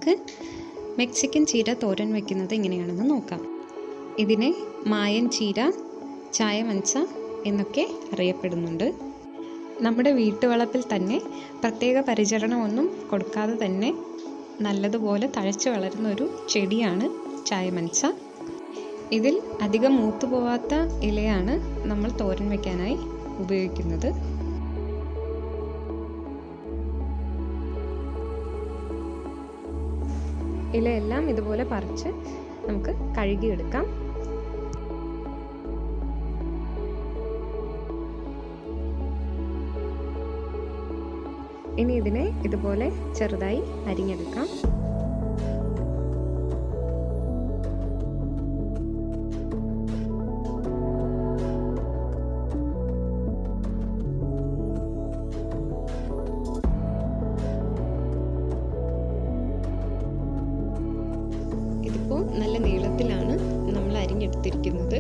നമുക്ക് മെക്സിക്കൻ ചീര തോരൻ വയ്ക്കുന്നത് എങ്ങനെയാണെന്ന് നോക്കാം. ഇതിനെ മായൻ ചീര, ചായ മൻസ എന്നൊക്കെ അറിയപ്പെടുന്നുണ്ട്. നമ്മുടെ വീട്ടുവളപ്പിൽ തന്നെ പ്രത്യേക പരിചരണമൊന്നും കൊടുക്കാതെ തന്നെ നല്ലതുപോലെ തഴച്ചു വളരുന്ന ഒരു ചെടിയാണ് ചായ മൻസ. ഇതിൽ അധികം മൂത്തുപോവാത്ത ഇലയാണ് നമ്മൾ തോരൻ വയ്ക്കാനായി ഉപയോഗിക്കുന്നത്. ഇലയെല്ലാം ഇതുപോലെ പറിച്ച് നമുക്ക് കഴുകിയെടുക്കാം. ഇനി ഇതിനെ ഇതുപോലെ ചെറുതായി അരിഞ്ഞെടുക്കാം. ഇതിപ്പോൾ നല്ല നീളത്തിലാണ് നമ്മൾ അരിഞ്ഞെടുത്തിരിക്കുന്നത്.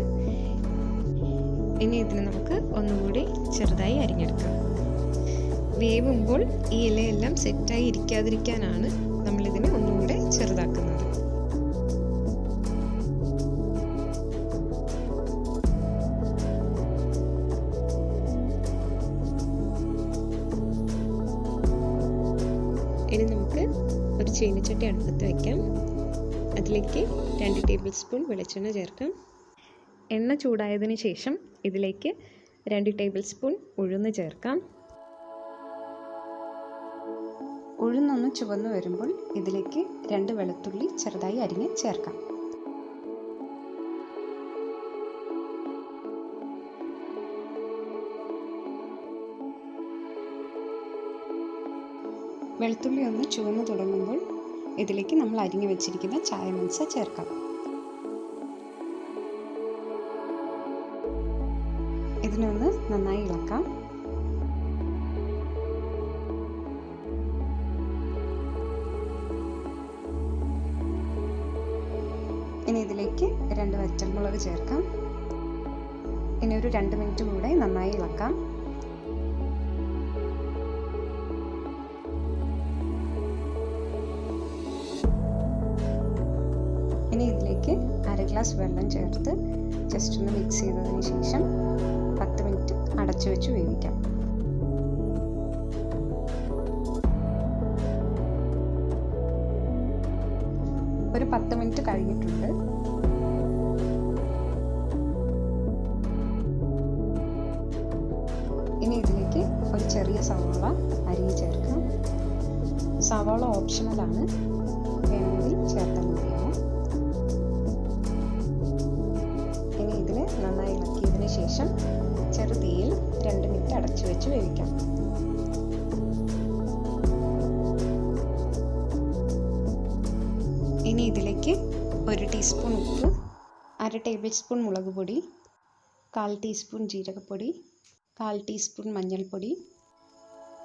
ഇനി ഇതിനെ നമുക്ക് ഒന്നുകൂടി ചെറുതായി അരിഞ്ഞെടുക്കാം. വേവുമ്പോൾ ഈ ഇലയെല്ലാം സെറ്റായി ഇരിക്കാതിരിക്കാനാണ് നമ്മളിതിനെ ഒന്നുകൂടെ ചെറുതാക്കുന്നത്. ഇനി നമുക്ക് ഒരു ചീനച്ചട്ടി അടുപ്പത്ത് വയ്ക്കാം. അതിലേക്ക് 2 ടേബിൾ സ്പൂൺ വെളിച്ചെണ്ണ ചേർക്കാം. എണ്ണ ചൂടായതിനു ശേഷം ഇതിലേക്ക് 2 ടേബിൾ സ്പൂൺ ഉഴുന്ന് ചേർക്കാം. ഉഴുന്നൊന്ന് ചുവന്നു വരുമ്പോൾ ഇതിലേക്ക് 2 വെളുത്തുള്ളി ചെറുതായി അരിഞ്ഞ് ചേർക്കാം. വെളുത്തുള്ളി ഒന്ന് ചുവന്നു തുടങ്ങുമ്പോൾ ഇതിലേക്ക് നമ്മൾ അരിഞ്ഞു വെച്ചിരിക്കുന്ന ചായ മൻസ ചേർക്കാം. ഇതിനൊന്ന് നന്നായി ഇളക്കാം. ഇനി ഇതിലേക്ക് 2 വറ്റൽമുളക് ചേർക്കാം. ഇനി ഒരു 2 മിനിറ്റ് കൂടെ നന്നായി ഇളക്കാം. ഇനി ഇതിലേക്ക് 1/2 ഗ്ലാസ് വെള്ളം ചേർത്ത് ജസ്റ്റ് ഒന്ന് മിക്സ് ചെയ്തതിന് ശേഷം 10 മിനിറ്റ് അടച്ചു വെച്ച് വേവിക്കാം. ഒരു 10 മിനിറ്റ് കഴിഞ്ഞിട്ടുണ്ട്. ഇനി ഇതിലേക്ക് ഒരു ചെറിയ സവാള അരിഞ്ഞ് ചേർക്കാം. സവാള ഓപ്ഷണലാണ്, വേണമെങ്കിൽ ചേർത്താൽ മതിയാവും. ഇനി ഇതിനെ നന്നായി ഇളക്കിയതിന് ശേഷം ചെറുതീയിൽ 2 മിനിറ്റ് അടച്ചു വെച്ച് വേവിക്കാം. ഇനി ഇതിലേക്ക് 1 ടീസ്പൂൺ ഉപ്പ്, 1/2 ടേബിൾ സ്പൂൺ മുളക് പൊടി, 1/4 ടീസ്പൂൺ ജീരകപ്പൊടി, 1/4 ടീസ്പൂൺ മഞ്ഞൾപ്പൊടി,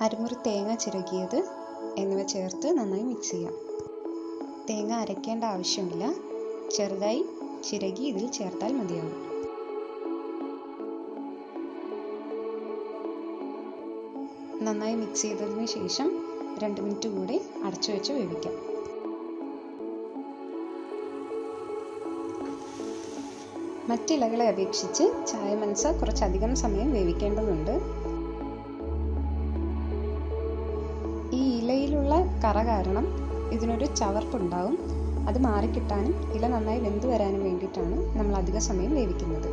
അരമുറി തേങ്ങ ചിരകിയത് എന്നിവ ചേർത്ത് നന്നായി മിക്സ് ചെയ്യാം. തേങ്ങ അരയ്ക്കേണ്ട ആവശ്യമില്ല, ചെറുതായി ചിരകി ഇതിൽ ചേർത്താൽ മതിയാവും. നന്നായി മിക്സ് ചെയ്തതിന് ശേഷം 2 മിനിറ്റ് കൂടി അടച്ചു വെച്ച് വേവിക്കാം. മറ്റിലകളെ അപേക്ഷിച്ച് ചായ മൻസ കുറച്ചധികം സമയം വേവിക്കേണ്ടതുണ്ട്. ഈ ഇലയിലുള്ള കറ കാരണം ഇതിനൊരു ചവർപ്പുണ്ടാവും. അത് മാറിക്കിട്ടാനും ഇല നന്നായി വെന്ത് വരാനും വേണ്ടിയിട്ടാണ് നമ്മൾ അധിക സമയം വേവിക്കുന്നത്.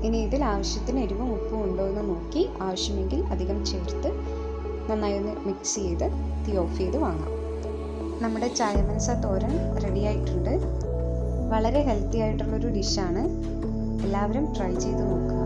ഇനി ഇതിൽ ആവശ്യത്തിന് എരിവും ഉപ്പും ഉണ്ടോ എന്ന് നോക്കി ആവശ്യമെങ്കിൽ അധികം ചേർത്ത് നന്നായി ഒന്ന് മിക്സ് ചെയ്ത് തീ ഓഫ് ചെയ്ത് വാങ്ങാം. നമ്മുടെ ചായ മൻസ തോരൻ റെഡിയായിട്ടുണ്ട്. വളരെ ഹെൽത്തി ആയിട്ടുള്ളൊരു ഡിഷാണ്. എല്ലാവരും ട്രൈ ചെയ്ത് നോക്കുക.